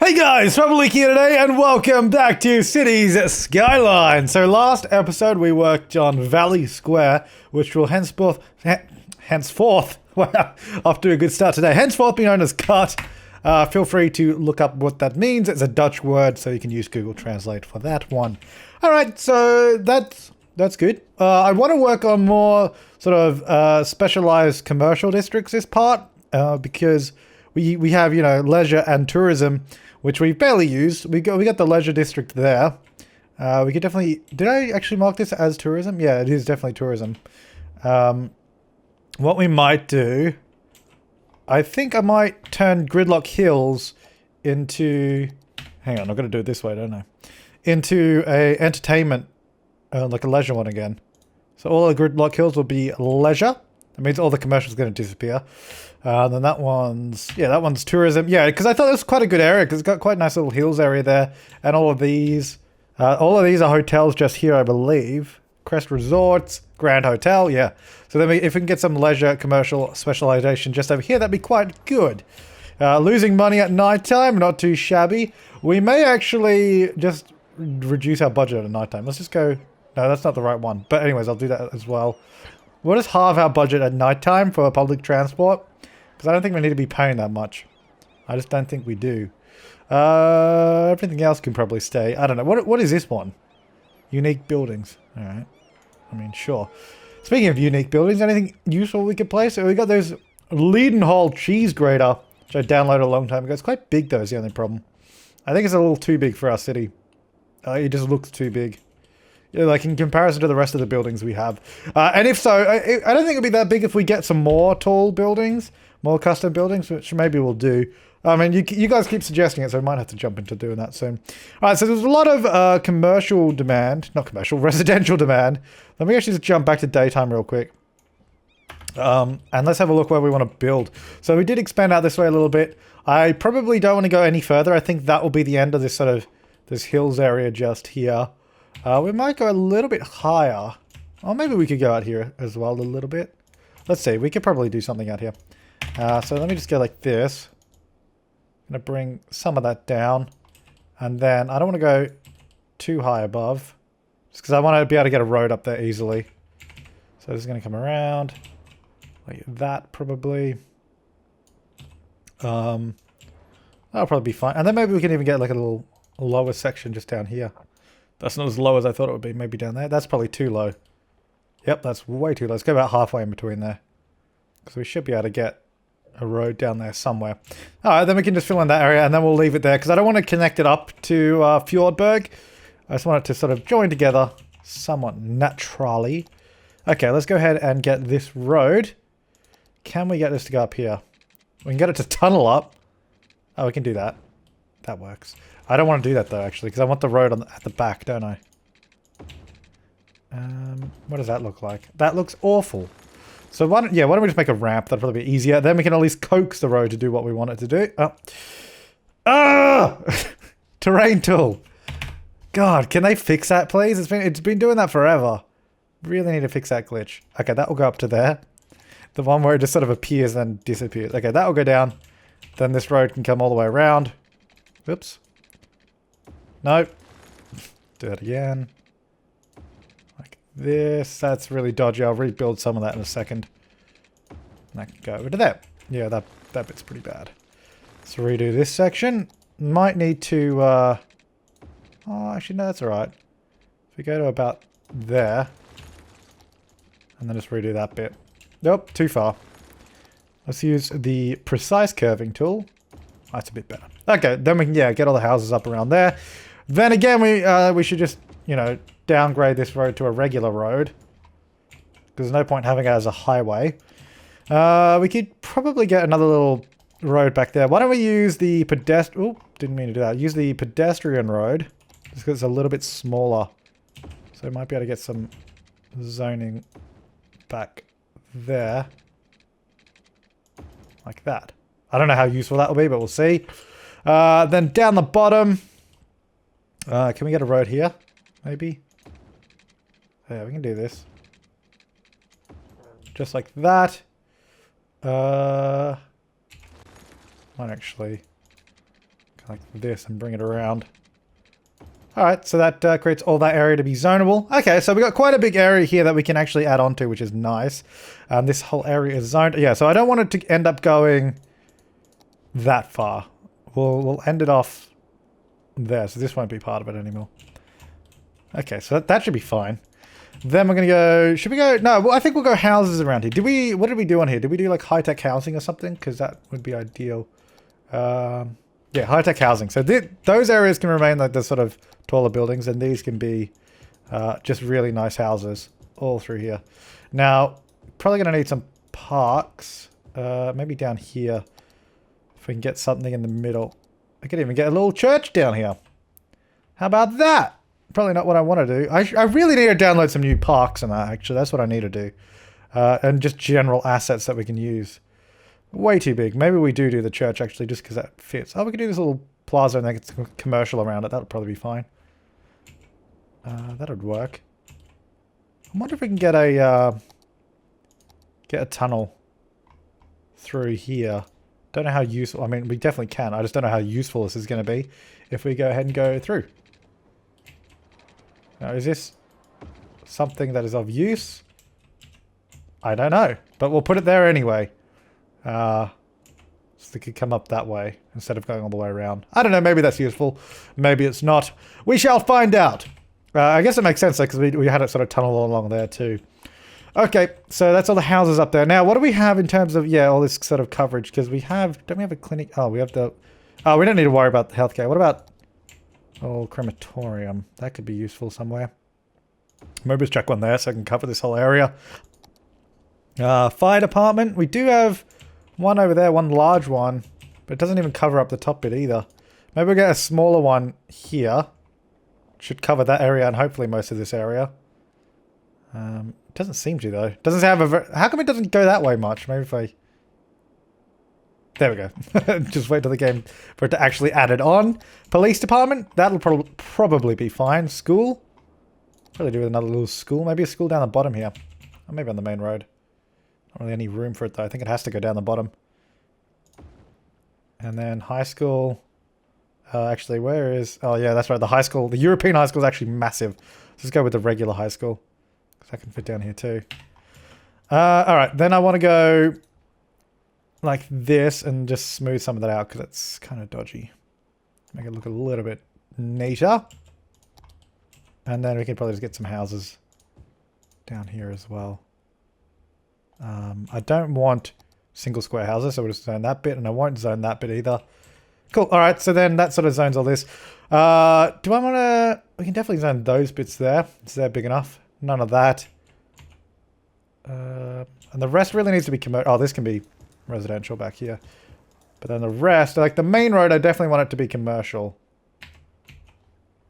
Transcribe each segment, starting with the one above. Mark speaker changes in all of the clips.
Speaker 1: Hey guys, Flabaliki here today, and welcome back to Cities Skylines. So last episode we worked on Valley Square, which will henceforth, wow, off to a good start today, henceforth be known as Cut. Feel free to look up what that means. It's a Dutch word, so you can use Google Translate for that one. Alright, so that's good. I want to work on more sort of specialized commercial districts this part, because we have, you know, leisure and tourism, which we barely used. We got the leisure district there. We could definitely... Did I actually mark this as tourism? Yeah, it is definitely tourism. What we might do... I think I might turn Gridlock Hills into... Hang on, I've got to do it this way, don't I? Into a entertainment, like a leisure one again. So all the Gridlock Hills will be leisure. That means all the commercials are going to disappear. Then that one's tourism. Yeah, because I thought it was quite a good area because it's got quite a nice little hills area there. And all of these are hotels just here, I believe. Crest Resorts, Grand Hotel, yeah. So then if we can get some leisure commercial specialization just over here, that'd be quite good. Losing money at nighttime, not too shabby. We may actually just reduce our budget at nighttime. Let's just go... No, that's not the right one. But anyways, I'll do that as well. We'll just halve our budget at nighttime for public transport. Because I don't think we need to be paying that much. I just don't think we do. Everything else can probably stay. I don't know. What is this one? Unique buildings. Alright. I mean, sure. Speaking of unique buildings, anything useful we could place? So we got those Leadenhall cheese grater, which I downloaded a long time ago. It's quite big though, is the only problem. I think it's a little too big for our city. It just looks too big. Yeah, like in comparison to the rest of the buildings we have. And if so, I don't think it'll be that big if we get some more tall buildings. More custom buildings, which maybe we'll do. I mean, you guys keep suggesting it, so I might have to jump into doing that soon. Alright, so there's a lot of commercial demand. Not commercial, residential demand. Let me actually just jump back to daytime real quick. And let's have a look where we want to build. So we did expand out this way a little bit. I probably don't want to go any further. I think that will be the end of this sort of... this hills area just here. We might go a little bit higher. Or maybe we could go out here as well a little bit. Let's see, we could probably do something out here. So let me just go like this. I'm going to bring some of that down. And then I don't want to go too high above. Just because I want to be able to get a road up there easily. So this is going to come around. Like that probably. That'll probably be fine. And then maybe we can even get like a little lower section just down here. That's not as low as I thought it would be. Maybe down there. That's probably too low. Yep, that's way too low. Let's go about halfway in between there. Because we should be able to get a road down there somewhere. Alright, then we can just fill in that area and then we'll leave it there. Because I don't want to connect it up to Fjordberg. I just want it to sort of join together somewhat naturally. Okay, let's go ahead and get this road. Can we get this to go up here? We can get it to tunnel up. Oh, we can do that. That works. I don't want to do that though, actually, because I want the road at the back, don't I? What does that look like? That looks awful. So why don't we just make a ramp? That'd probably be easier. Then we can at least coax the road to do what we want it to do. Oh. Ah! Terrain tool. God, can they fix that, please? It's been doing that forever. Really need to fix that glitch. Okay, that will go up to there. The one where it just sort of appears and then disappears. Okay, that will go down. Then this road can come all the way around. Oops. Nope. Do that again. Like this. That's really dodgy. I'll rebuild some of that in a second. And I can go over to there. Yeah, that bit's pretty bad. Let's redo this section. Might need to... Oh, actually, no, that's alright. If we go to about there... and then just redo that bit. Nope, too far. Let's use the precise curving tool. That's a bit better. Okay, then we can, yeah, get all the houses up around there. Then again, we should just, you know, downgrade this road to a regular road. Because there's no point having it as a highway. We could probably get another little road back there. Why don't we use the pedestrian... Oh, didn't mean to do that. Use the pedestrian road. Just because it's a little bit smaller. So we might be able to get some zoning back there. Like that. I don't know how useful that will be, but we'll see. Then down the bottom... can we get a road here? Maybe? Yeah, we can do this. Just like that. Might actually like this and bring it around. Alright, so that creates all that area to be zonable. Okay, so we got quite a big area here that we can actually add on to, which is nice. This whole area is zoned. Yeah, so I don't want it to end up going that far. We'll end it off there, so this won't be part of it anymore. Okay, so that should be fine. Then we're going to go... Should we go... No, well, I think we'll go houses around here. What did we do on here? Did we do like high-tech housing or something? Because that would be ideal. Yeah, high-tech housing. So those areas can remain like the sort of taller buildings, and these can be just really nice houses all through here. Now, probably going to need some parks. Maybe down here. If we can get something in the middle. I could even get a little church down here. How about that? Probably not what I want to do. I really need to download some new parks and that, actually. That's what I need to do. And just general assets that we can use. Way too big. Maybe we do the church, actually, just because that fits. Oh, we can do this little plaza and then get some commercial around it. That would probably be fine. That would work. I wonder if we can get a tunnel through here. Don't know how useful... I mean, we definitely can. I just don't know how useful this is going to be if we go ahead and go through. Now, is this something that is of use? I don't know. But we'll put it there anyway. So they could come up that way instead of going all the way around. I don't know. Maybe that's useful. Maybe it's not. We shall find out. I guess it makes sense, because we had a sort of tunnel along there too. Okay, so that's all the houses up there. Now, what do we have in terms of, yeah, all this sort of coverage? Because we have, don't we have a clinic? Oh, we have the, oh, we don't need to worry about the healthcare. What about, oh, crematorium? That could be useful somewhere. Maybe just check one there so I can cover this whole area. Fire department. We do have one over there, one large one, but it doesn't even cover up the top bit either. Maybe we'll get a smaller one here. Should cover that area and hopefully most of this area. It doesn't seem to, though. Doesn't have a... How come it doesn't go that way much? Maybe if I... There we go. Just wait till the game for it to actually add it on. Police department. That'll probably be fine. School. Probably do with another little school. Maybe a school down the bottom here. Or maybe on the main road. Not really any room for it, though. I think it has to go down the bottom. And then high school... actually, where is... Oh, yeah, that's right. The high school... The European high school is actually massive. Let's just go with the regular high school. Because I can fit down here too. Alright, then I want to go... like this and just smooth some of that out, because it's kind of dodgy. Make it look a little bit neater. And then we can probably just get some houses down here as well. I don't want single square houses, so we'll just zone that bit, and I won't zone that bit either. Cool. All right, so then that sort of zones all this. Do I want to... We can definitely zone those bits there. Is that big enough? None of that. And the rest really needs to be commercial. Oh, this can be residential back here. But then the rest, like the main road, I definitely want it to be commercial.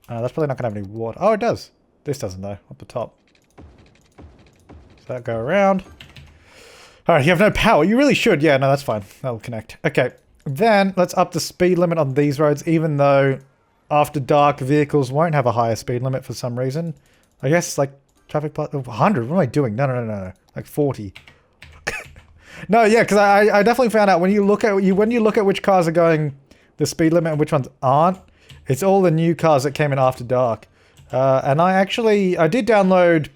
Speaker 1: That's probably not going to have any water. Oh, it does. This doesn't, though, up the top. So that go around. All right, you have no power. You really should. Yeah, no, that's fine. That'll connect. Okay. Then let's up the speed limit on these roads, even though after dark vehicles won't have a higher speed limit for some reason. I guess like traffic plus 100. What am I doing? No. Like 40. No, yeah, because I definitely found out when you look at which cars are going the speed limit and which ones aren't, it's all the new cars that came in after dark. And I did download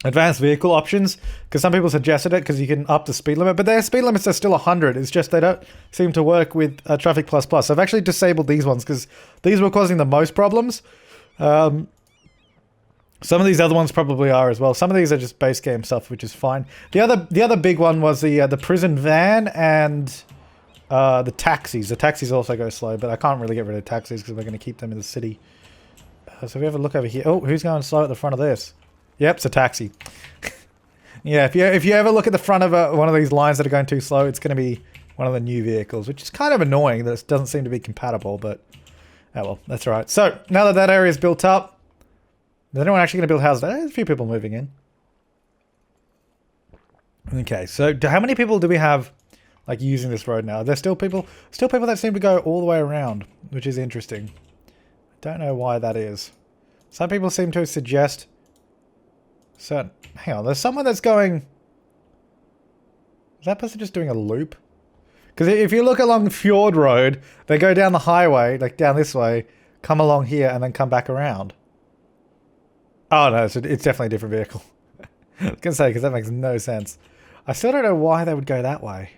Speaker 1: advanced vehicle options because some people suggested it because you can up the speed limit, but their speed limits are still 100. It's just they don't seem to work with Traffic Plus Plus. So I've actually disabled these ones because these were causing the most problems. Some of these other ones probably are as well. Some of these are just base game stuff, which is fine. The other big one was the prison van and the taxis. The taxis also go slow, but I can't really get rid of taxis because we're going to keep them in the city. So if we have a look over here. Oh, who's going slow at the front of this? Yep, it's a taxi. Yeah, if you ever look at the front of one of these lines that are going too slow, it's going to be one of the new vehicles, which is kind of annoying that it doesn't seem to be compatible, but oh well, that's all right. So now that that area is built up, is anyone actually going to build houses? There's a few people moving in. Okay, so how many people do we have like using this road now? There's still people that seem to go all the way around, which is interesting. I don't know why that is. Some people seem to suggest certain... Hang on, there's someone that's going... Is that person just doing a loop? Because if you look along Fjord Road, they go down the highway, like down this way, come along here, and then come back around. Oh no, it's definitely a different vehicle. I was going to say, because that makes no sense. I still don't know why they would go that way.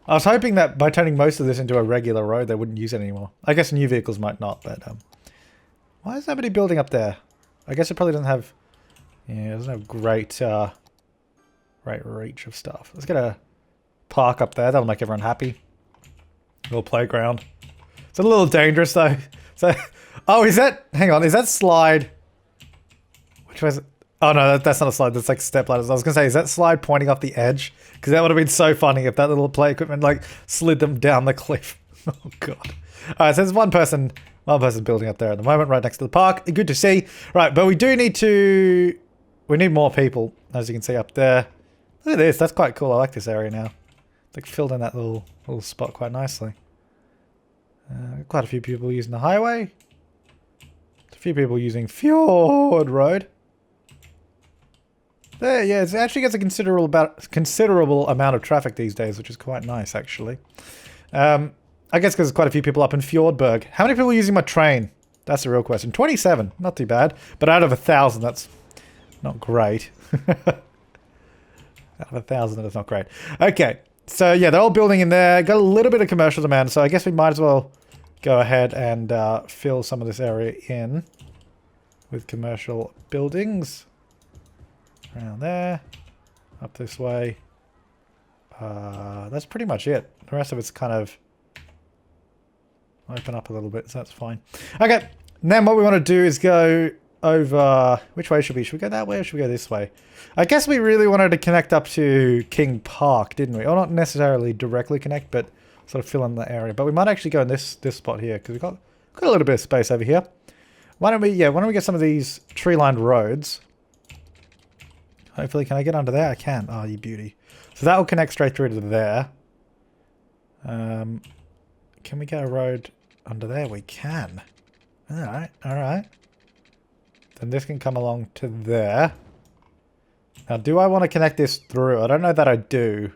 Speaker 1: I was hoping that by turning most of this into a regular road, they wouldn't use it anymore. I guess new vehicles might not, but... why is nobody building up there? I guess it probably doesn't have... Yeah, it doesn't have great reach of stuff. Let's get a park up there. That'll make everyone happy. Little playground. It's a little dangerous, though. So... Oh, is that... Hang on, is that slide... Which way is it? Oh no, that's not a slide, that's like step ladders. I was gonna say, is that slide pointing off the edge? Because that would have been so funny if that little play equipment like slid them down the cliff. Oh god. Alright, so there's one person building up there at the moment, right next to the park. Good to see. Right, but we do need to... We need more people, as you can see up there. Look at this, that's quite cool. I like this area now. Like filled in that little spot quite nicely. Quite a few people using the highway. A few people using Fjord Road. There, yeah, it actually gets a considerable amount of traffic these days, which is quite nice, actually. I guess because there's quite a few people up in Fjordberg. How many people are using my train? That's the real question. 27, not too bad. But out of 1,000, that's not great. Out of 1,000, that's not great. Okay, so yeah, they're all building in there. Got a little bit of commercial demand, so I guess we might as well go ahead and fill some of this area in with commercial buildings. Around there, up this way. That's pretty much it. The rest of it's kind of open up a little bit, so that's fine. Okay, then what we want to do is go over... Which way should we? Should we go that way or should we go this way? I guess we really wanted to connect up to King Park, didn't we? Or not necessarily directly connect, but sort of fill in the area. But we might actually go in this spot here, because we've got a little bit of space over here. Why don't we get some of these tree-lined roads? Hopefully, can I get under there? I can. Oh, you beauty. So that will connect straight through to there. Can we get a road under there? We can. Alright, alright. Then this can come along to there. Now, do I want to connect this through? I don't know that I do.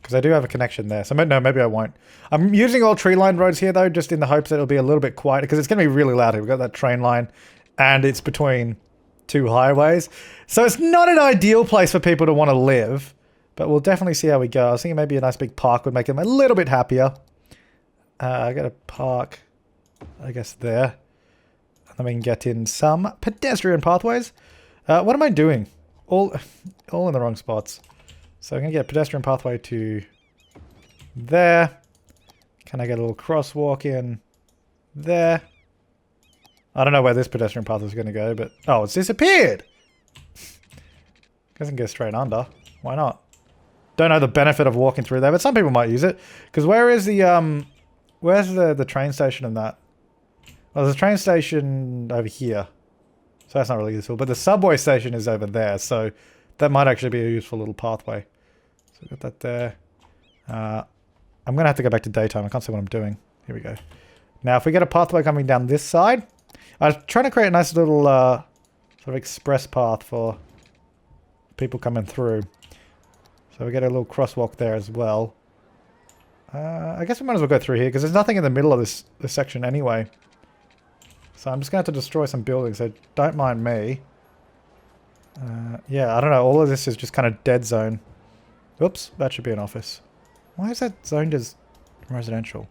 Speaker 1: Because I do have a connection there. So no, maybe I won't. I'm using all tree-lined roads here, though, just in the hopes that it'll be a little bit quieter, because it's going to be really loud here. We've got that train line, and it's between two highways. So it's not an ideal place for people to want to live, but we'll definitely see how we go. I was thinking maybe a nice big park would make them a little bit happier. I got a park, I guess, there. And then we can get in some pedestrian pathways. What am I doing? All in the wrong spots. So I'm going to get a pedestrian pathway to there. Can I get a little crosswalk in there? I don't know where this pedestrian path is going to go, but... Oh, it's disappeared! Doesn't go straight under. Why not? Don't know the benefit of walking through there, but some people might use it. Because where is the, where's the train station and that? Well, there's a train station over here. So that's not really useful. But the subway station is over there, so that might actually be a useful little pathway. So we've got that there. I'm going to have to go back to daytime. I can't see what I'm doing. Here we go. Now, if we get a pathway coming down this side... I was trying to create a nice little sort of express path for people coming through. So we get a little crosswalk there as well. I guess we might as well go through here, because there's nothing in the middle of this section anyway. So I'm just going to have to destroy some buildings, so don't mind me. Yeah, I don't know. All of this is just kind of dead zone. Oops, that should be an office. Why is that zoned as residential?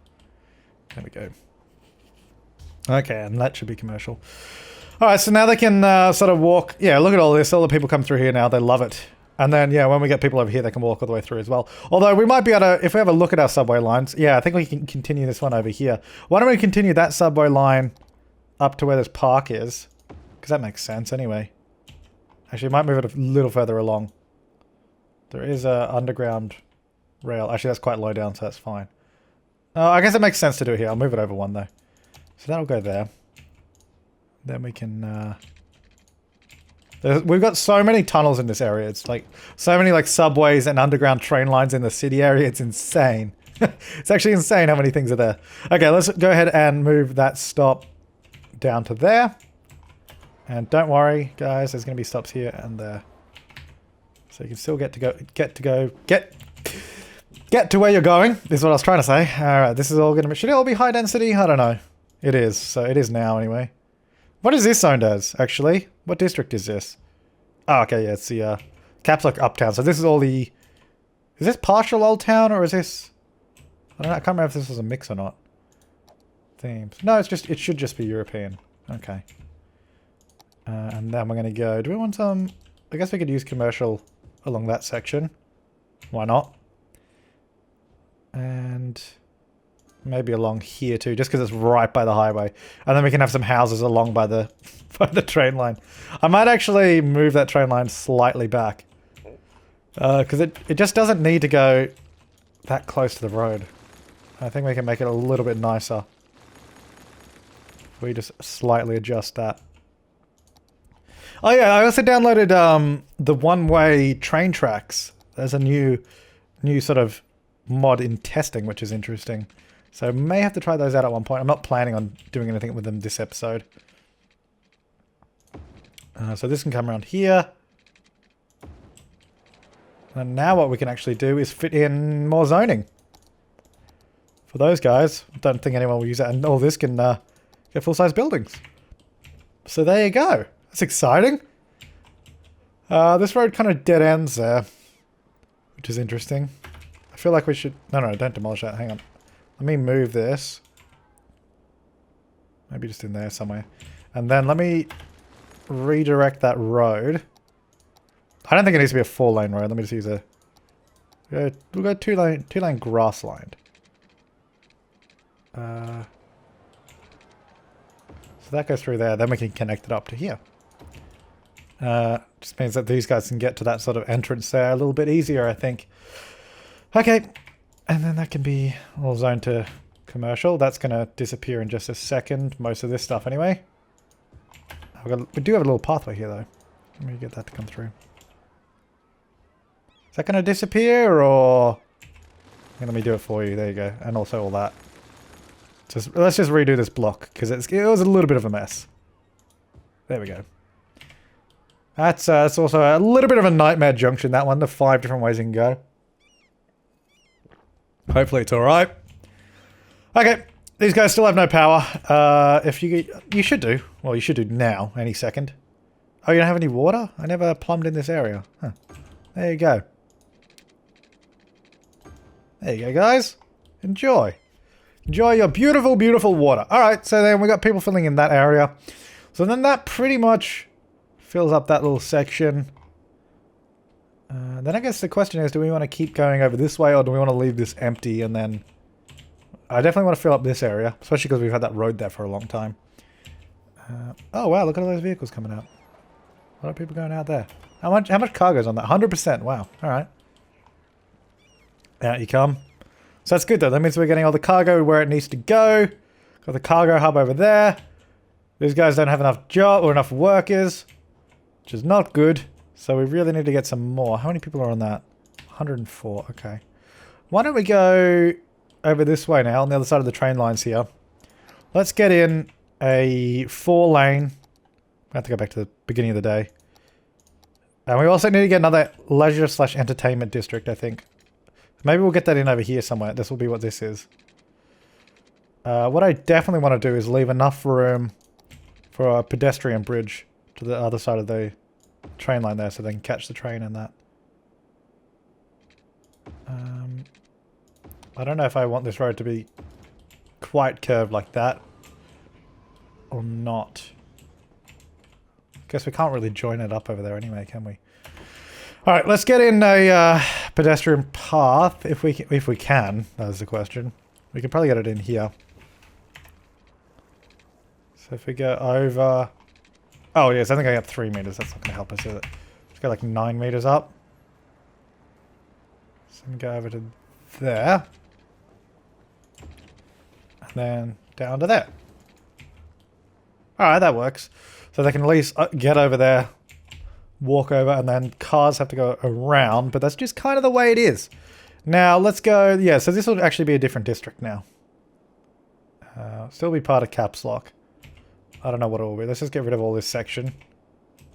Speaker 1: There we go. Okay, and that should be commercial. Alright, so now they can sort of walk... Yeah, look at all this. All the people come through here now. They love it. And then, yeah, when we get people over here, they can walk all the way through as well. Although, we might be able to... If we have a look at our subway lines... Yeah, I think we can continue this one over here. Why don't we continue that subway line up to where this park is? Because that makes sense anyway. Actually, might move it a little further along. There is a underground rail. Actually, that's quite low down, so that's fine. I guess it makes sense to do it here. I'll move it over one, though. So that'll go there. Then we can... we've got so many tunnels in this area. It's like so many like subways and underground train lines in the city area. It's insane. It's actually insane how many things are there. Okay, let's go ahead and move that stop down to there. And don't worry, guys. There's going to be stops here and there. So you can still get to where you're going, is what I was trying to say. Alright, this is all gonna be, should it all be high density? I don't know. It is, so it is now anyway. What is this zoned as, actually? What district is this? Oh, okay, yeah, it's the Caps Lock Uptown. So this is all the, is this partial Old Town, or is this, I don't know, I can't remember if this was a mix or not. Themes. No, it's just, it should just be European. Okay. And then we're gonna go, do we want some, I guess we could use commercial along that section. Why not? And maybe along here too, just because it's right by the highway. And then we can have some houses along by the by the train line. I might actually move that train line slightly back. Because it just doesn't need to go that close to the road. I think we can make it a little bit nicer. We just slightly adjust that. Oh yeah, I also downloaded the one-way train tracks. There's a new sort of mod in testing, which is interesting. So may have to try those out at one point. I'm not planning on doing anything with them this episode. So this can come around here. And now what we can actually do is fit in more zoning. For those guys. I don't think anyone will use that. And all this can get full-size buildings. So there you go. That's exciting. This road kind of dead ends there. Which is interesting. I feel like we should... No, don't demolish that. Hang on. Let me move this. Maybe just in there somewhere. And then let me redirect that road. I don't think it needs to be a 4-lane road. Let me just use a... We'll go two-lane grass lined. So that goes through there. Then we can connect it up to here. Just means that these guys can get to that sort of entrance there a little bit easier, I think. Okay. And then that can be all zoned to commercial. That's going to disappear in just a second. Most of this stuff anyway. We do have a little pathway here though. Let me get that to come through. Is that going to disappear or... Let me do it for you. There you go. And also all that. Let's just redo this block because it was a little bit of a mess. There we go. That's also a little bit of a nightmare junction, that one. The 5 different ways you can go. Hopefully it's alright. Okay. These guys still have no power. If you should do. Well, you should do now. Any second. Oh, you don't have any water? I never plumbed in this area. Huh. There you go. There you go, guys. Enjoy. Enjoy your beautiful, beautiful water. Alright, so then we got people filling in that area. So then that pretty much fills up that little section. Then I guess the question is, do we want to keep going over this way or do we want to leave this empty and then... I definitely want to fill up this area, especially because we've had that road there for a long time. Oh wow, look at all those vehicles coming out. A lot of people going out there. How much cargo's on that? 100%, wow, alright. Out you come. So that's good though, that means we're getting all the cargo where it needs to go. Got the cargo hub over there. These guys don't have enough job or enough workers, which is not good. So we really need to get some more. How many people are on that? 104, okay. Why don't we go over this way now, on the other side of the train lines here. Let's get in a 4-lane. I have to go back to the beginning of the day. And we also need to get another leisure/entertainment district, I think. Maybe we'll get that in over here somewhere. This will be what this is. What I definitely want to do is leave enough room for a pedestrian bridge to the other side of the train line there so they can catch the train and that. I don't know if I want this road to be quite curved like that or not. Guess we can't really join it up over there anyway, can we? Alright, let's get in a pedestrian path if we can. That is the question. We can probably get it in here. So if we go over... Oh yes, I think I got 3 meters. That's not going to help us, is it? Let's go like 9 meters up. So we go over to there. And then down to there. Alright, that works. So they can at least get over there, walk over, and then cars have to go around, but that's just kind of the way it is. Now, let's go... Yeah, so this will actually be a different district now. Still be part of Caps Lock. I don't know what it will be. Let's just get rid of all this section.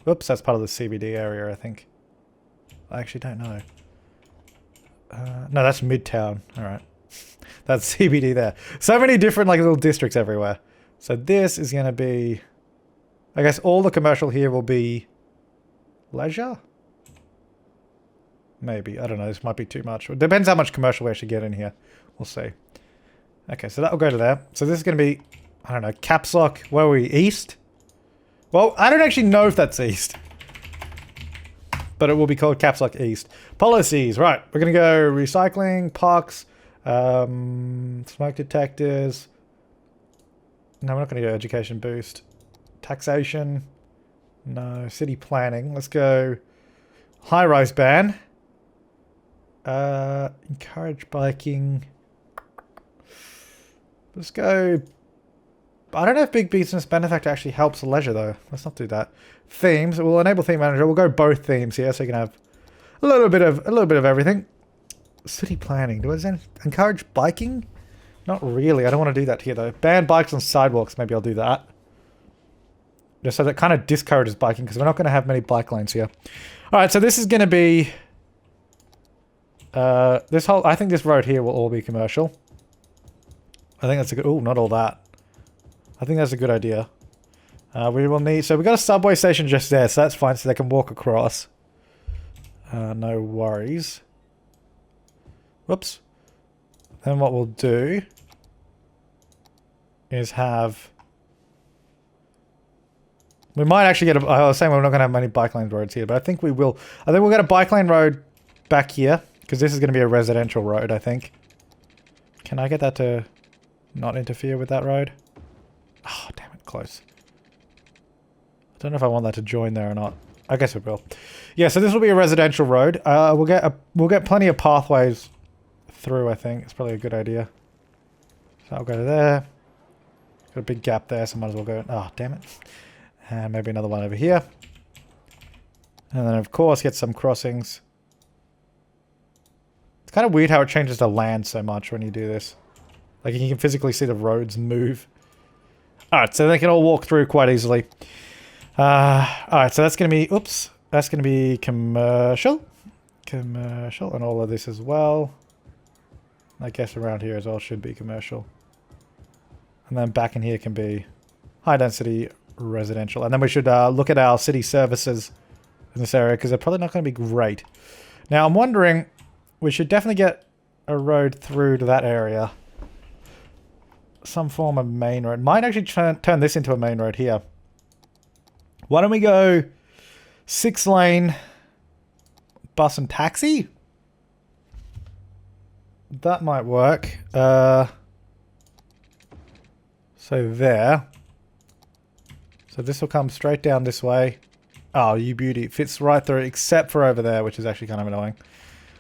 Speaker 1: Whoops, that's part of the CBD area, I think. I actually don't know. No, that's Midtown. Alright. That's CBD there. So many different like little districts everywhere. So this is going to be... I guess all the commercial here will be... leisure? Maybe. I don't know. This might be too much. It depends how much commercial we actually get in here. We'll see. Okay, so that will go to there. So this is going to be... I don't know. Caps Lock. Where are we? East? Well, I don't actually know if that's east. But it will be called Caps Lock East. Policies. Right. We're going to go recycling, parks, smoke detectors. No, we're not going to go education boost. Taxation. No. City planning. Let's go high-rise ban. Encourage biking. Let's go... I don't know if big business benefactor actually helps leisure though. Let's not do that. Themes. We'll enable theme manager. We'll go both themes here so you can have a little bit of everything. City planning. Do I encourage biking? Not really. I don't want to do that here though. Ban bikes on sidewalks. Maybe I'll do that. Just so that kind of discourages biking because we're not going to have many bike lanes here. All right. So this is going to be this whole. I think this road here will all be commercial. I think that's a good. Oh, not all that. I think that's a good idea. We will need... So we've got a subway station just there, so that's fine, so they can walk across. No worries. Whoops. Then what we'll do is have... We might actually get a... I was saying we're not going to have many bike lane roads here, but I think we will. I think we'll get a bike lane road back here, because this is going to be a residential road, I think. Can I get that to not interfere with that road? Oh, damn it, close. I don't know if I want that to join there or not. I guess it will. Yeah, so this will be a residential road. We'll get plenty of pathways through, I think. It's probably a good idea. So I'll go to there. Got a big gap there, so might as well go... Oh, damn it. And maybe another one over here. And then, of course, get some crossings. It's kind of weird how it changes the land so much when you do this. Like, you can physically see the roads move. Alright, so they can all walk through quite easily. Alright, so that's going to be... Oops. That's going to be commercial. Commercial. And all of this as well. I guess around here as well should be commercial. And then back in here can be high density residential. And then we should look at our city services in this area because they're probably not going to be great. Now, I'm wondering... We should definitely get a road through to that area. Some form of main road. Might actually turn this into a main road here. Why don't we go 6-lane bus and taxi? That might work. So there. So this will come straight down this way. Oh, you beauty. It fits right through except for over there, which is actually kind of annoying.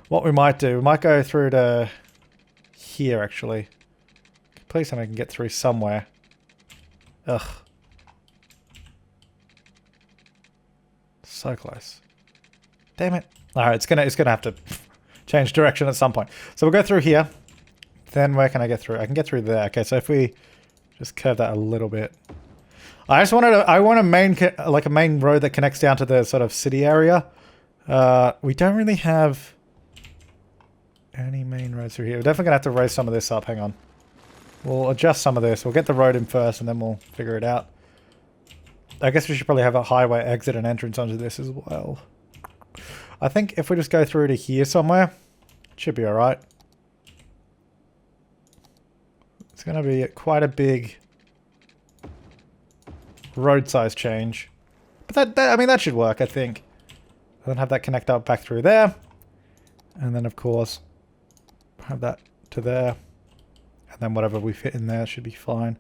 Speaker 1: What we might do, we might go through to here actually. Please tell me I can get through somewhere. Ugh. So close. Damn it. Alright, it's gonna have to change direction at some point. So we'll go through here. Then where can I get through? I can get through there. Okay, so if we just curve that a little bit. I want a main road that connects down to the sort of city area. We don't really have any main roads through here. We're definitely gonna have to raise some of this up. Hang on. We'll adjust some of this. We'll get the road in first and then we'll figure it out. I guess we should probably have a highway exit and entrance onto this as well. I think if we just go through to here somewhere, it should be alright. It's going to be quite a big road size change. But I mean, that should work, I think. And then have that connect up back through there. And then, of course, have that to there. And then whatever we fit in there should be fine.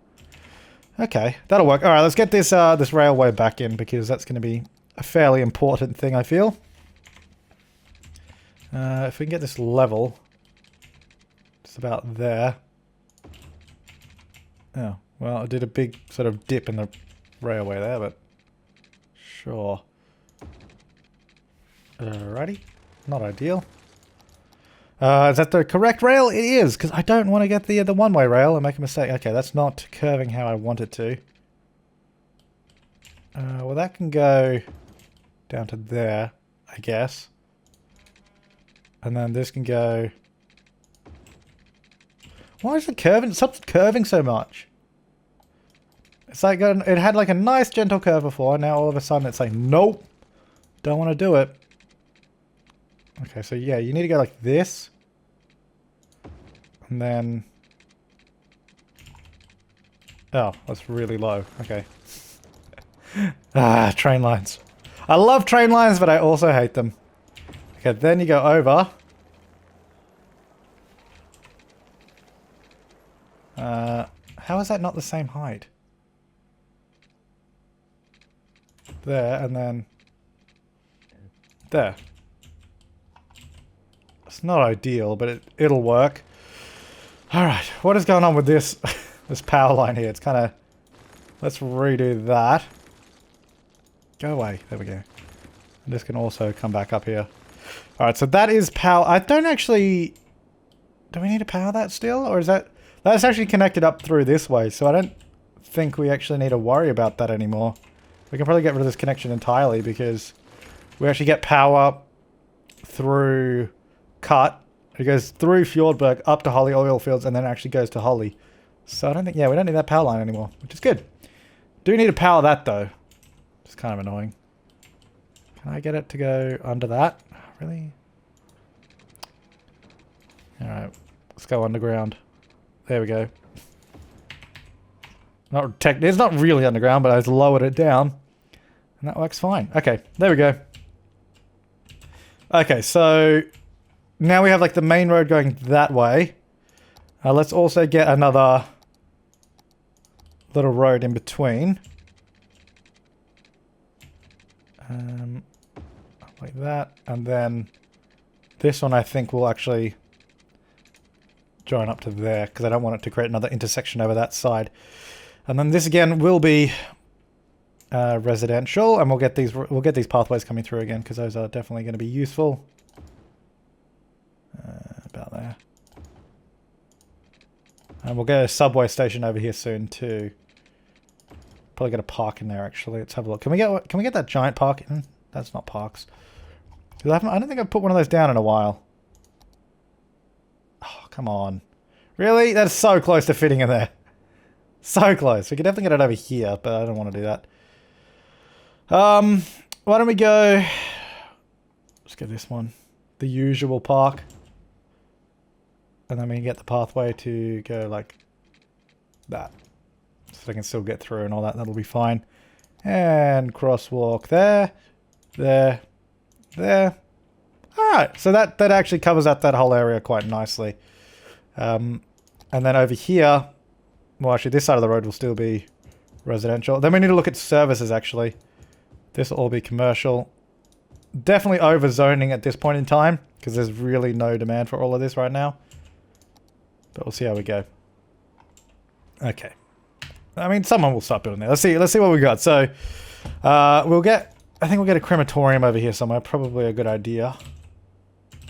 Speaker 1: Okay, that'll work. All right, let's get this this railway back in because that's going to be a fairly important thing, I feel. If we can get this level, just about there. Oh, well, I did a big sort of dip in the railway there, but sure. Alrighty, not ideal. Is that the correct rail? It is, because I don't want to get the one-way rail and make a mistake. Okay, that's not curving how I want it to. Well, that can go down to there, I guess. And then this can go... Why is it curving? It stopped curving so much. It's like it had like a nice gentle curve before. Now all of a sudden it's like, nope. Don't want to do it. Okay, so yeah, you need to go like this. And then... Oh, that's really low. Okay. Train lines. I love train lines, but I also hate them. Okay, then you go over. How is that not the same height? There, and then... There. It's not ideal, but it'll work. Alright, what is going on with this this power line here? It's kind of... Let's redo that. Go away. There we go. And this can also come back up here. Alright, so that is power... I don't actually... Do we need to power that still? Or is that... That's actually connected up through this way, so I don't think we actually need to worry about that anymore. We can probably get rid of this connection entirely because we actually get power through Cut. It goes through Fjordberg up to Holly oil fields and then actually goes to Holly. So I don't think... Yeah, we don't need that power line anymore, which is good. Do need to power that though. It's kind of annoying. Can I get it to go under that? Really? Alright, let's go underground. There we go. It's not really underground, but I've lowered it down. And that works fine. Okay, there we go. Okay, so now we have like the main road going that way. Let's also get another little road in between. Like that. And then this one I think will actually join up to there because I don't want it to create another intersection over that side. And then this again will be residential, and we'll get these pathways coming through again because those are definitely going to be useful. About there. And we'll get a subway station over here soon too. Probably get a park in there actually. Let's have a look. Can we get that giant park in? That's not parks. I don't think I've put one of those down in a while. Oh, come on. Really? That's so close to fitting in there. So close. We could definitely get it over here, but I don't want to do that. Why don't we go... Let's get this one. The usual park. And then we can get the pathway to go like that. So I can still get through and all that. That'll be fine. And crosswalk there. There. There. Alright, so that actually covers up that whole area quite nicely. And then over here, well actually this side of the road will still be residential. Then we need to look at services actually. This will all be commercial. Definitely over zoning at this point in time, because there's really no demand for all of this right now. But we'll see how we go. Okay. I mean, someone will start building there. Let's see what we got. So, I think we'll get a crematorium over here somewhere. Probably a good idea.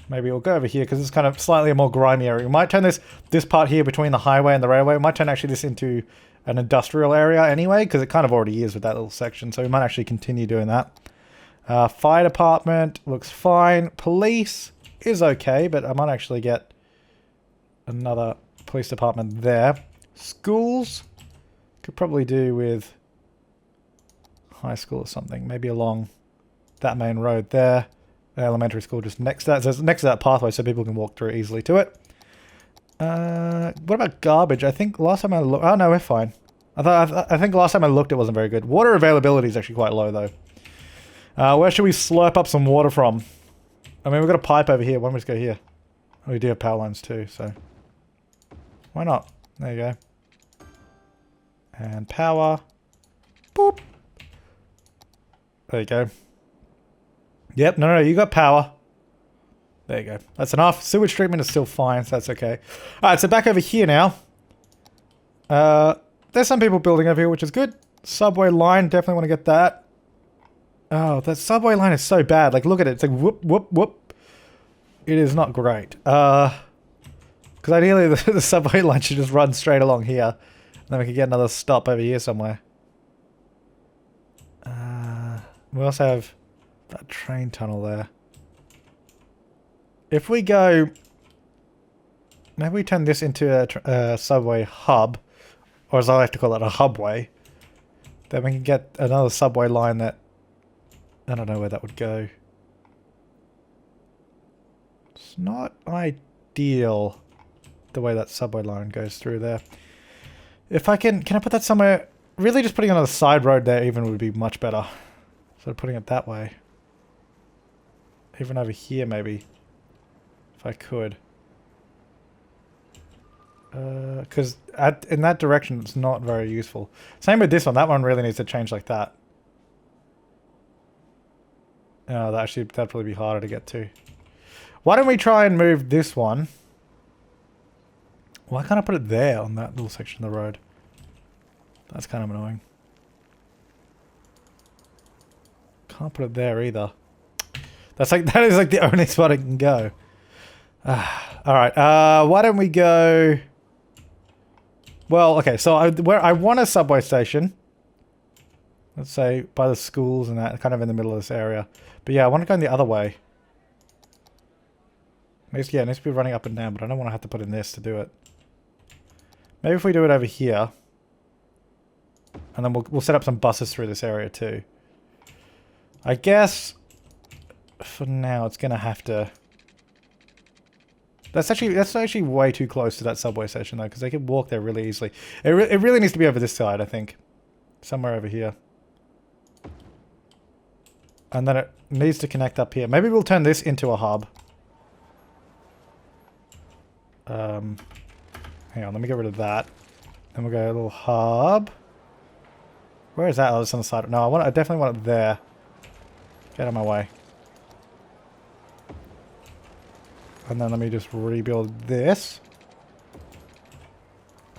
Speaker 1: Maybe we'll go over here because it's kind of slightly a more grimy area. We might turn this part here between the highway and the railway. We might turn actually this into an industrial area anyway, because it kind of already is with that little section. So we might actually continue doing that. Fire department looks fine. Police is okay, but I might actually get another police department there. Schools could probably do with high school or something. Maybe along that main road there. Elementary school just next to that. So it's next to that pathway so people can walk through easily to it. What about garbage? I think last time I looked... Oh, no, we're fine. I think last time I looked it wasn't very good. Water availability is actually quite low, though. Where should we slurp up some water from? I mean, we've got a pipe over here. Why don't we just go here? Oh, we do have power lines too, so... Why not? There you go. And power. Boop. There you go. Yep, no, you got power. There you go. That's enough. Sewage treatment is still fine, so that's okay. Alright, so back over here now. There's some people building over here, which is good. Subway line, definitely want to get that. Oh, that subway line is so bad. Like, look at it. It's like whoop, whoop, whoop. It is not great. Because ideally the subway line should just run straight along here. And then we could get another stop over here somewhere. We also have that train tunnel there. if we go... Maybe we turn this into a subway hub. Or as I like to call it, a hubway. Then we can get another subway line that... I don't know where that would go. It's not ideal the way that subway line goes through there. If I can I put that somewhere? Really just putting it on the side road there even would be much better. So putting it that way. Even over here maybe. If I could. Because in that direction it's not very useful. Same with this one. That one really needs to change like that. Oh, that'd probably be harder to get to. Why don't we try and move this one? Why can't I put it there on that little section of the road? That's kind of annoying. Can't put it there either. That is like the only spot it can go. Alright, why don't we go... Well, okay, so I want a subway station. Let's say by the schools and that, kind of in the middle of this area. But yeah, I want to go in the other way. It needs to be running up and down, but I don't want to have to put in this to do it. Maybe if we do it over here. And then we'll set up some buses through this area too. I guess for now it's gonna have to... That's actually way too close to that subway station though, because they can walk there really easily. It really needs to be over this side, I think. Somewhere over here. And then it needs to connect up here. Maybe we'll turn this into a hub. Hang on, let me get rid of that. Then we'll go a little hub. Where is that? Oh, it's on the side. No, I definitely want it there. Get out of my way. And then let me just rebuild this.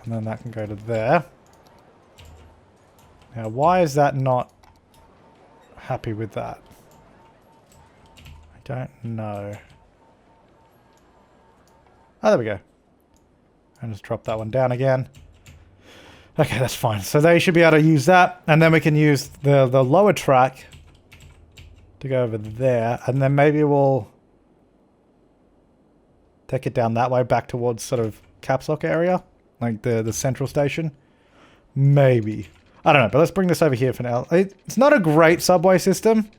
Speaker 1: And then that can go to there. Now, why is that not happy with that? I don't know. Oh, there we go. And just drop that one down again. Okay, that's fine. So they should be able to use that. And then we can use the lower track to go over there. And then maybe we'll take it down that way back towards sort of Caps Lock area. Like the central station. Maybe. I don't know, but let's bring this over here for now. It's not a great subway system.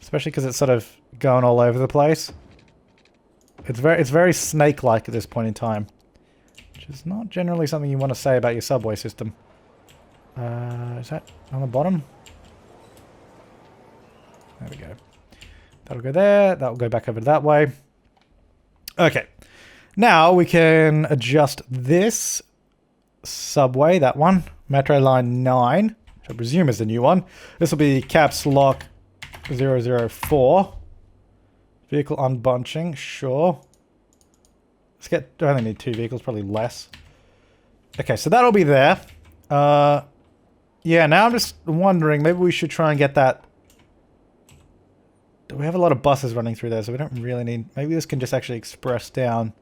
Speaker 1: Especially because it's sort of going all over the place. It's very snake-like at this point in time. Which is not generally something you want to say about your subway system. Is that on the bottom? There we go. That'll go there. That'll go back over that way. Okay. Now we can adjust this subway, that one. Metro Line 9, which I presume is the new one. This will be Caps Lock 004. Vehicle unbunching, sure. I only need 2 vehicles, probably less. Okay, so that'll be there. Yeah, now I'm just wondering, maybe we should try and get that. We have a lot of buses running through there, so we don't really need... Maybe this can just actually express down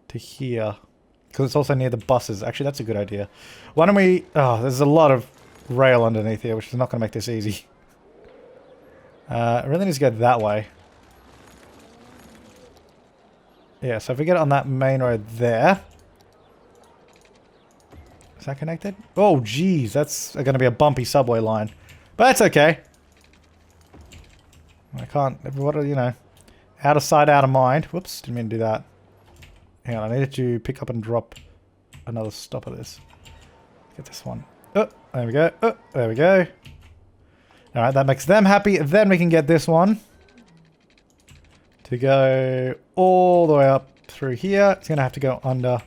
Speaker 1: to here. Because it's also near the buses. Actually, that's a good idea. Why don't we... Oh, there's a lot of rail underneath here, which is not going to make this easy. It really needs to go that way. Yeah, so if we get it on that main road there. Is that connected? Oh, geez, that's going to be a bumpy subway line. But that's okay. I can't, you know, out of sight, out of mind. Whoops, didn't mean to do that. Hang on, I needed to pick up and drop another stop of this. Get this one. Oh, there we go. Oh, there we go. Alright, that makes them happy. Then we can get this one to go all the way up through here. It's going to have to go under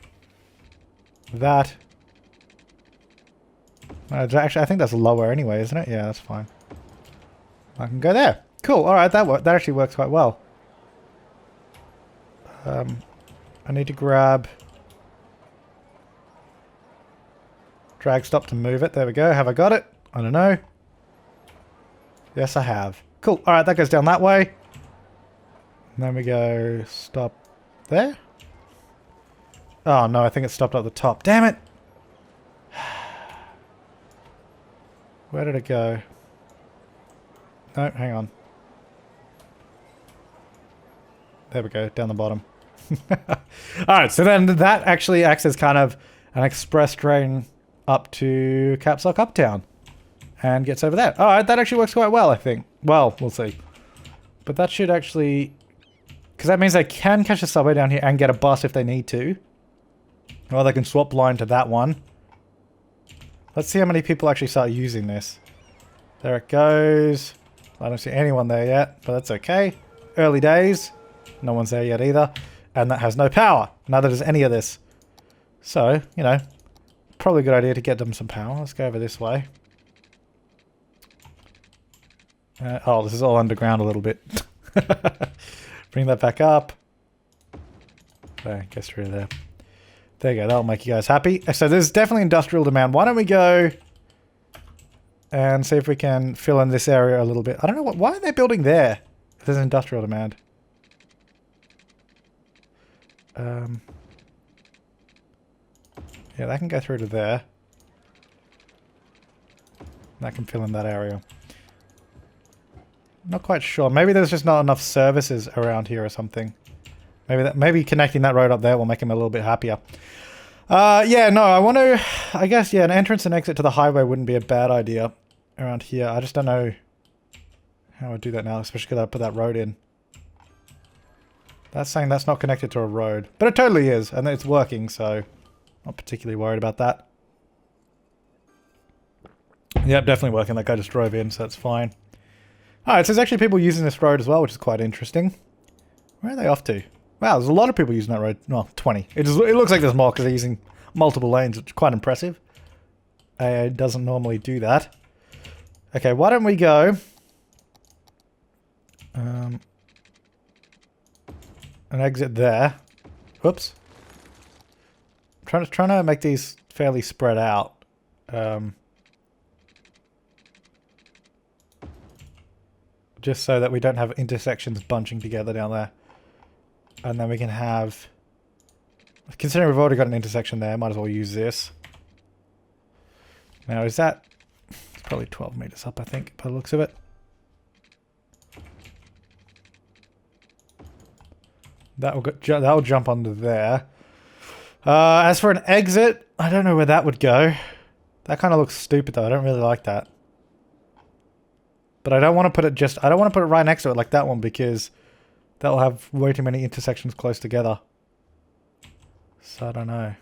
Speaker 1: that. Actually, I think that's lower anyway, isn't it? Yeah, that's fine. I can go there. Cool. Alright, that actually works quite well. I need to grab drag stop to move it. There we go. Have I got it? I don't know. Yes, I have. Cool. Alright, that goes down that way. And then we go stop there. Oh no, I think it stopped at the top. Damn it! Where did it go? No, hang on. There we go, down the bottom. Alright, so then that actually acts as kind of an express train up to Caps Lock Uptown. And gets over there. Alright, that actually works quite well, I think. Well, we'll see. But that should actually... Because that means they can catch a subway down here and get a bus if they need to. Or they can swap line to that one. Let's see how many people actually start using this. There it goes. I don't see anyone there yet, but that's okay. Early days. No one's there yet either. And that has no power. Neither does any of this. So, you know, probably a good idea to get them some power. Let's go over this way. Oh, this is all underground a little bit. Bring that back up. Okay, get through there. There you go, that'll make you guys happy. So there's definitely industrial demand. Why don't we go and see if we can fill in this area a little bit. I don't know, why are they building there? There's industrial demand. Yeah, that can go through to there. That can fill in that area. Not quite sure. Maybe there's just not enough services around here or something. Maybe connecting that road up there will make him a little bit happier. Yeah, no, I want to... I guess, yeah, an entrance and exit to the highway wouldn't be a bad idea around here. I just don't know how I'd do that now, especially because I put that road in. That's saying that's not connected to a road. But it totally is, and it's working, so... Not particularly worried about that. Yep, definitely working. That guy just drove in, so that's fine. Alright, so there's actually people using this road as well, which is quite interesting. Where are they off to? Wow, there's a lot of people using that road. Well, 20. It looks like there's more because they're using multiple lanes, which is quite impressive. It doesn't normally do that. Okay, why don't we go... an exit there. Whoops. Trying to make these fairly spread out. Just so that we don't have intersections bunching together down there. And then we can have... Considering we've already got an intersection there, might as well use this. Now is that... It's probably 12 meters up, I think, by the looks of it. That'll jump onto there. As for an exit, I don't know where that would go. That kind of looks stupid though, I don't really like that. But I don't want to put it I don't want to put it right next to it like that one because that'll have way too many intersections close together. So I don't know.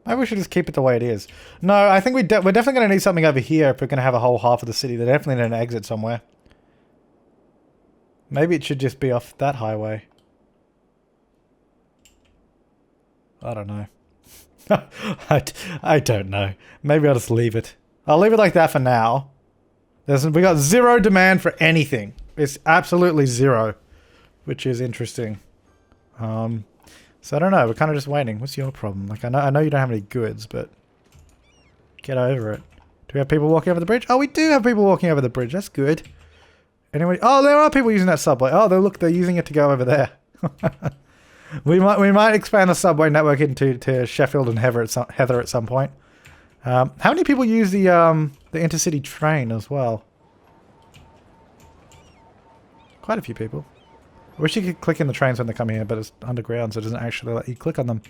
Speaker 1: Maybe we should just keep it the way it is. No, I think we're definitely going to need something over here if we're going to have a whole half of the city. They definitely need an exit somewhere. Maybe it should just be off that highway. I don't know. I don't know. Maybe I'll just leave it. I'll leave it like that for now. We got zero demand for anything. It's absolutely zero, which is interesting. So I don't know. We're kind of just waiting. What's your problem? Like I know you don't have any goods, but get over it. Do we have people walking over the bridge? Oh, we do have people walking over the bridge. That's good. Anyway, oh, there are people using that subway. Oh, look, they're using it to go over there. We might expand the subway network to Sheffield and Heather at some point. How many people use the intercity train as well? Quite a few people. I wish you could click in the trains when they come here, but it's underground, so it doesn't actually let you click on them.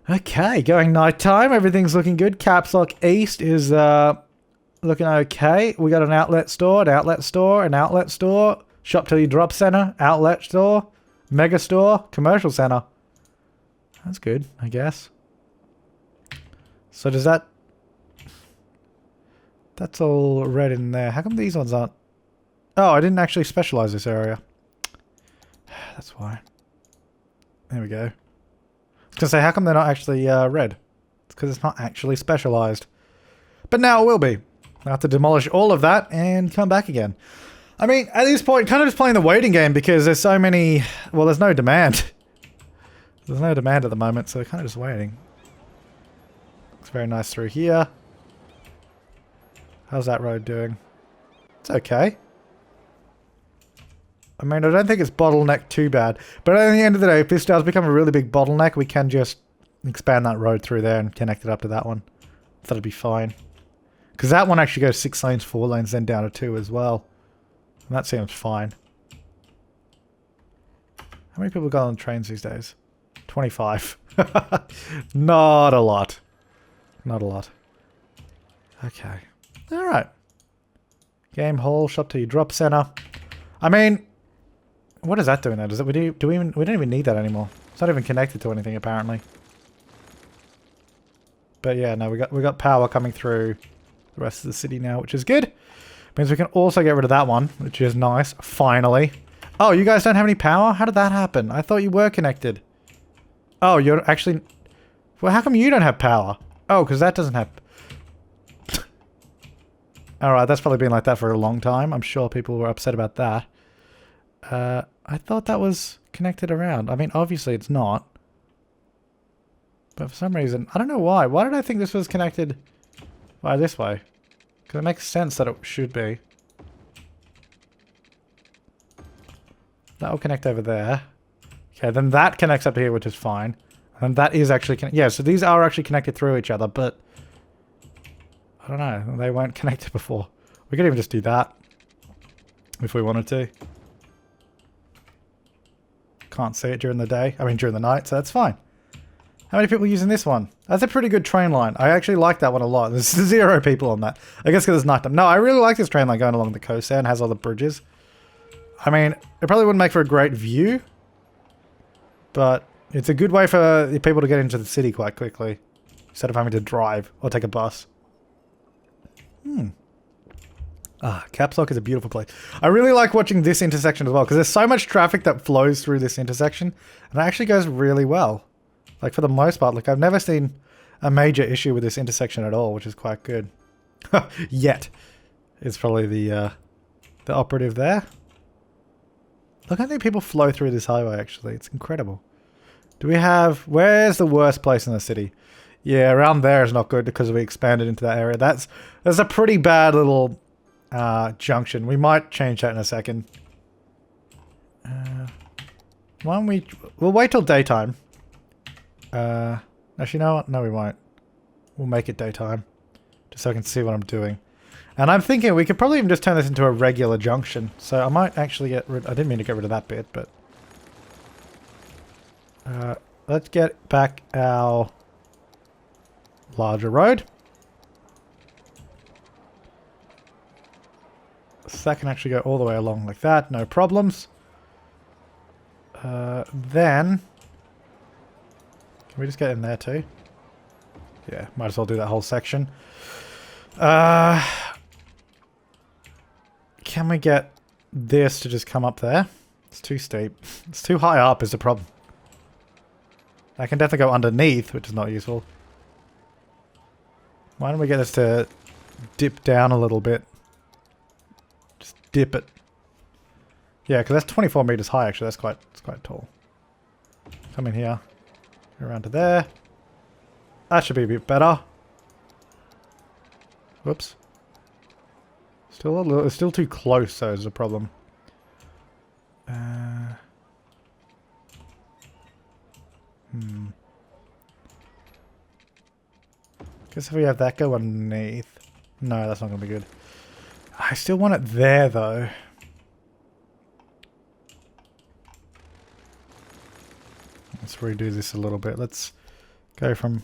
Speaker 1: Okay, going nighttime. Everything's looking good. Caps Lock East is looking okay. We got an outlet store, an outlet store, an outlet store, shop till you drop center, outlet store, mega store, commercial center. That's good, I guess. So does that... That's all red in there. How come these ones aren't... Oh, I didn't actually specialize this area. That's why. There we go. I was going to say, how come they're not actually red? It's because it's not actually specialized. But now it will be. I have to demolish all of that and come back again. I mean, at this point, kind of just playing the waiting game because there's so many... Well, there's no demand. There's no demand at the moment, so kind of just waiting. Looks very nice through here. How's that road doing? It's okay. I mean, I don't think it's bottleneck too bad. But at the end of the day, if this does become a really big bottleneck, we can just expand that road through there and connect it up to that one. That'll be fine. Because that one actually goes 6 lanes, 4 lanes, then down to 2 as well. And that seems fine. How many people go on trains these days? 25. Not a lot. Not a lot. Okay. Alright. Game hall, shop to your drop center. I mean, what is that doing there? Does it, we don't even need that anymore. It's not even connected to anything apparently. But yeah, no, we got power coming through the rest of the city now, which is good. Means we can also get rid of that one, which is nice. Finally. Oh, you guys don't have any power? How did that happen? I thought you were connected. Oh, you're actually... Well, how come you don't have power? Oh, because that doesn't have... Alright, that's probably been like that for a long time. I'm sure people were upset about that. I thought that was connected around. I mean, obviously it's not. But for some reason, I don't know why. Why did I think this was connected by this way? Because it makes sense that it should be. That will connect over there. Okay, then that connects up here, which is fine. And that is actually... Yeah, so these are actually connected through each other, but... I don't know. They weren't connected before. We could even just do that. If we wanted to. Can't see it during the day. I mean, during the night, so that's fine. How many people are using this one? That's a pretty good train line. I actually like that one a lot. There's 0 people on that. I guess because it's nighttime. No, I really like this train line going along the coast there and has all the bridges. I mean, it probably wouldn't make for a great view. But it's a good way for people to get into the city quite quickly. Instead of having to drive or take a bus. Caps Lock is a beautiful place. I really like watching this intersection as well. Because there's so much traffic that flows through this intersection. And it actually goes really well. Like for the most part, like I've never seen a major issue with this intersection at all, which is quite good. Yet is probably the operative there. Look how many people flow through this highway actually. It's incredible. Do we have... Where's the worst place in the city? Yeah, around there is not good because we expanded into that area. That's a pretty bad little junction. We might change that in a second. Why don't we... We'll wait till daytime. Actually, you know what? No, we won't. We'll make it daytime. Just so I can see what I'm doing. And I'm thinking we could probably even just turn this into a regular junction. So I might actually get rid... I didn't mean to get rid of that bit, but... let's get back our larger road. So that can actually go all the way along like that. No problems. Then... Can we just get in there too? Yeah, might as well do that whole section. Can we get this to just come up there? It's too steep. It's too high up is the problem. I can definitely go underneath, which is not useful. Why don't we get this to dip down a little bit? Just dip it. Yeah, because that's 24 meters high actually. That's quite tall. Come in here. Go around to there. That should be a bit better. Whoops. Still a little, it's still too close though is the problem. Guess if we have that go underneath. No, that's not going to be good. I still want it there though. Let's redo this a little bit. Let's go from...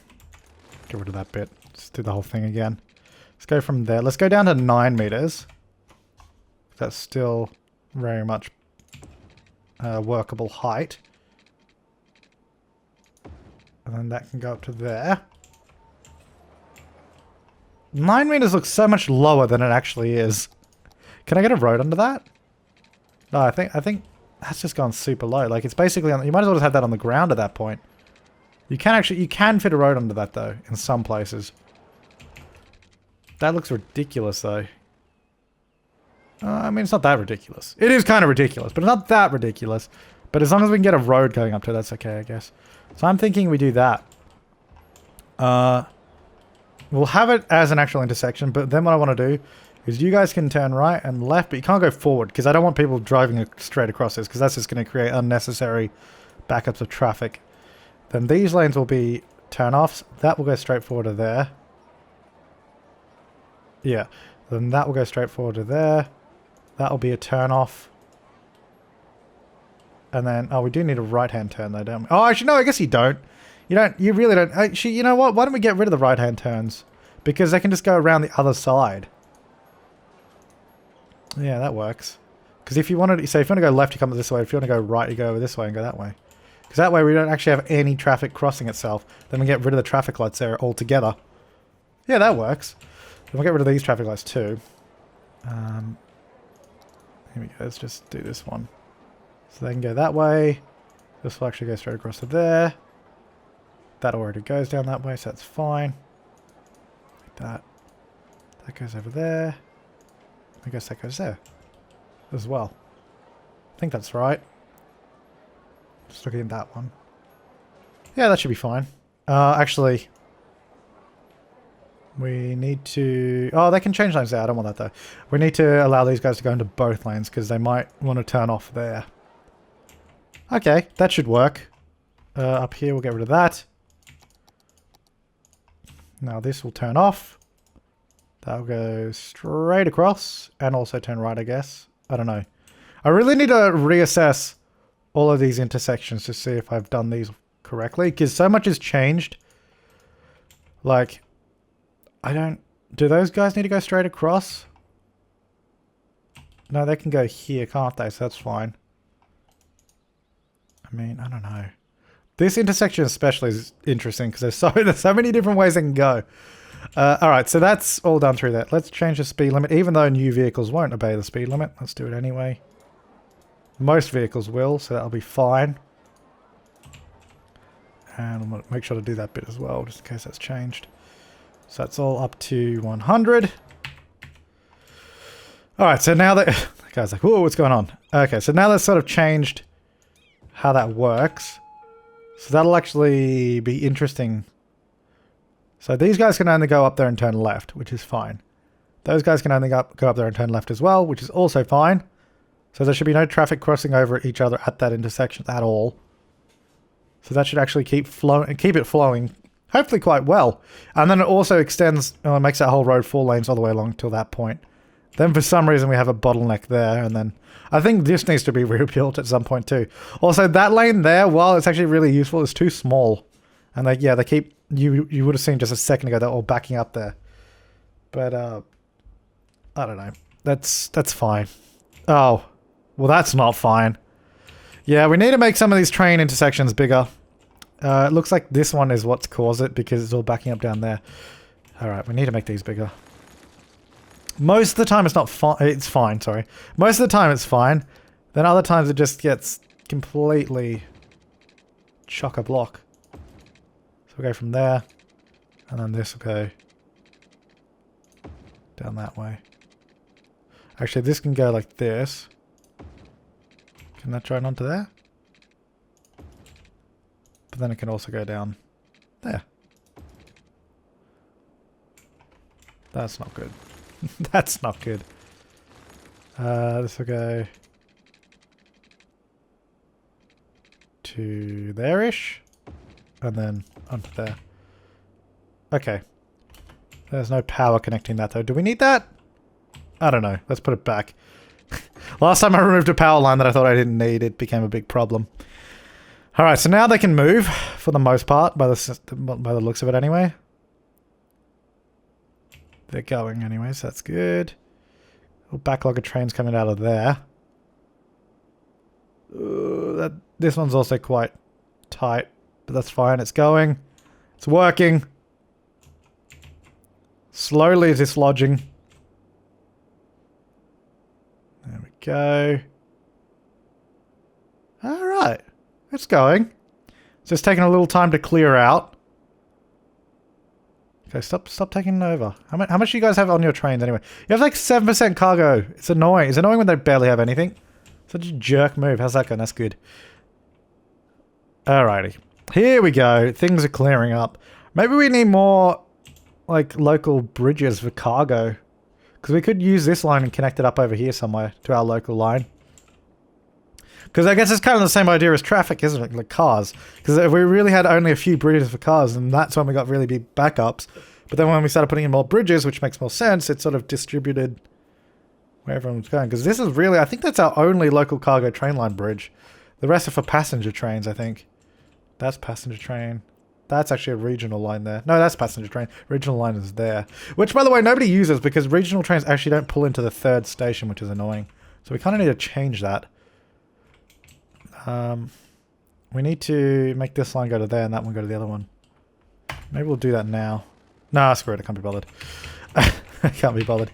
Speaker 1: Get rid of that bit. Let's do the whole thing again. Let's go from there. Let's go down to 9 meters. That's still very much workable height. And then that can go up to there. 9 meters looks so much lower than it actually is. Can I get a road under that? No, I think that's just gone super low. Like it's basically on, you might as well just have that on the ground at that point. You can fit a road under that though in some places. That looks ridiculous though. I mean it's not that ridiculous. It is kind of ridiculous, but it's not that ridiculous. But as long as we can get a road going up to it, that's okay, I guess. So I'm thinking we do that. We'll have it as an actual intersection, but then what I want to do is you guys can turn right and left, but you can't go forward because I don't want people driving straight across this because that's just going to create unnecessary backups of traffic. Then these lanes will be turn-offs. That will go straight forward to there. Yeah. Then that will go straight forward to there. That will be a turn-off. And then, oh, we do need a right-hand turn though, don't we? Oh, actually, no, I guess you don't. You really don't. Actually, you know what? Why don't we get rid of the right-hand turns? Because they can just go around the other side. Yeah, that works. Because if you wanted to, say if you want to go left, you come this way. If you want to go right, you go over this way and go that way. Because that way we don't actually have any traffic crossing itself. Then we get rid of the traffic lights there altogether. Yeah, that works. Then we'll get rid of these traffic lights too. Here we go. Let's just do this one. So they can go that way. This will actually go straight across to there. That already goes down that way, so that's fine. Like that. That goes over there. I guess that goes there as well. I think that's right. Just looking at that one. Yeah, that should be fine. Actually, we need to... Oh, they can change lanes there. I don't want that though. We need to allow these guys to go into both lanes because they might want to turn off there. Okay, that should work. Up here, we'll get rid of that. Now this will turn off. That'll go straight across and also turn right, I guess. I don't know. I really need to reassess all of these intersections to see if I've done these correctly because so much has changed. Like, I don't... Do those guys need to go straight across? No, they can go here, can't they? So that's fine. I mean, I don't know. This intersection especially is interesting because there's so many different ways they can go. Alright, so that's all done through that. Let's change the speed limit, even though new vehicles won't obey the speed limit. Let's do it anyway. Most vehicles will, so that'll be fine. And I'm going to make sure to do that bit as well, just in case that's changed. So that's all up to 100. Alright, so now that... The guy's like, whoa, what's going on? Okay, so now that's sort of changed how that works. So that'll actually be interesting. So these guys can only go up there and turn left, which is fine. Those guys can only go up there and turn left as well, which is also fine. So there should be no traffic crossing over each other at that intersection at all. So that should actually keep it flowing, hopefully quite well. And then it also extends, makes that whole road 4 lanes all the way along till that point. Then for some reason we have a bottleneck there, and then I think this needs to be rebuilt at some point too. Also, that lane there, while it's actually really useful, is too small. And they keep... You would have seen just a second ago they're all backing up there. But, I don't know. That's fine. Oh, well that's not fine. Yeah, we need to make some of these train intersections bigger. It looks like this one is what's caused it because it's all backing up down there. Alright, we need to make these bigger. Most of the time it's not fine. It's fine, sorry. Most of the time it's fine. Then other times it just gets completely chock-a-block. So we'll go from there. And then this will go down that way. Actually, this can go like this. Can that join onto there? But then it can also go down there. That's not good. That's not good. This will go to there-ish. And then onto there. Okay. There's no power connecting that though. Do we need that? I don't know. Let's put it back. Last time I removed a power line that I thought I didn't need, it became a big problem. Alright, so now they can move, for the most part, by the looks of it anyway. They're going anyway, so that's good. A backlog of trains coming out of there. This one's also quite tight, but that's fine. It's going. It's working. Slowly dislodging. There we go. Alright. It's going. It's just taking a little time to clear out. Okay, stop taking over. How much do you guys have on your trains anyway? You have like 7% cargo. It's annoying. It's annoying when they barely have anything. Such a jerk move. How's that going? That's good. Alrighty. Here we go. Things are clearing up. Maybe we need more like local bridges for cargo. Because we could use this line and connect it up over here somewhere to our local line. Because I guess it's kind of the same idea as traffic, isn't it? Like cars. Because if we really had only a few bridges for cars, and that's when we got really big backups. But then when we started putting in more bridges, which makes more sense, it sort of distributed where everyone's going. Because this is really, I think that's our only local cargo train line bridge The rest are for passenger trains, I think. That's passenger train. That's actually a regional line there. No, that's passenger train. Regional line is there. Which, by the way, nobody uses because regional trains actually don't pull into the third station, which is annoying. So we kind of need to change that. We need to make this line go to there and that one go to the other one. Maybe we'll do that now. Nah, screw it. I can't be bothered. I can't be bothered.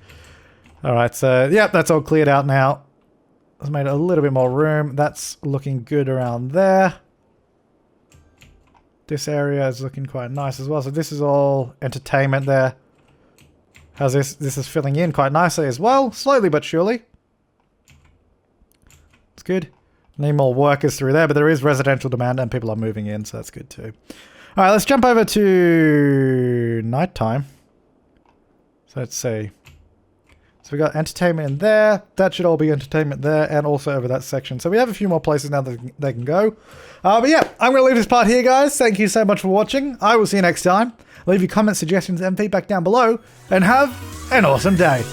Speaker 1: Alright, so, yeah, that's all cleared out now. Let's made a little bit more room. That's looking good around there. This area is looking quite nice as well. So this is all entertainment there. How's this? This is filling in quite nicely as well. Slowly but surely. It's good. Need more workers through there, but there is residential demand and people are moving in, so that's good too. Alright, let's jump over to nighttime. So let's see. So we got entertainment in there. That should all be entertainment there and also over that section. So we have a few more places now that they can go. But yeah, I'm going to leave this part here, guys. Thank you so much for watching. I will see you next time. Leave your comments, suggestions, and feedback down below. And have an awesome day.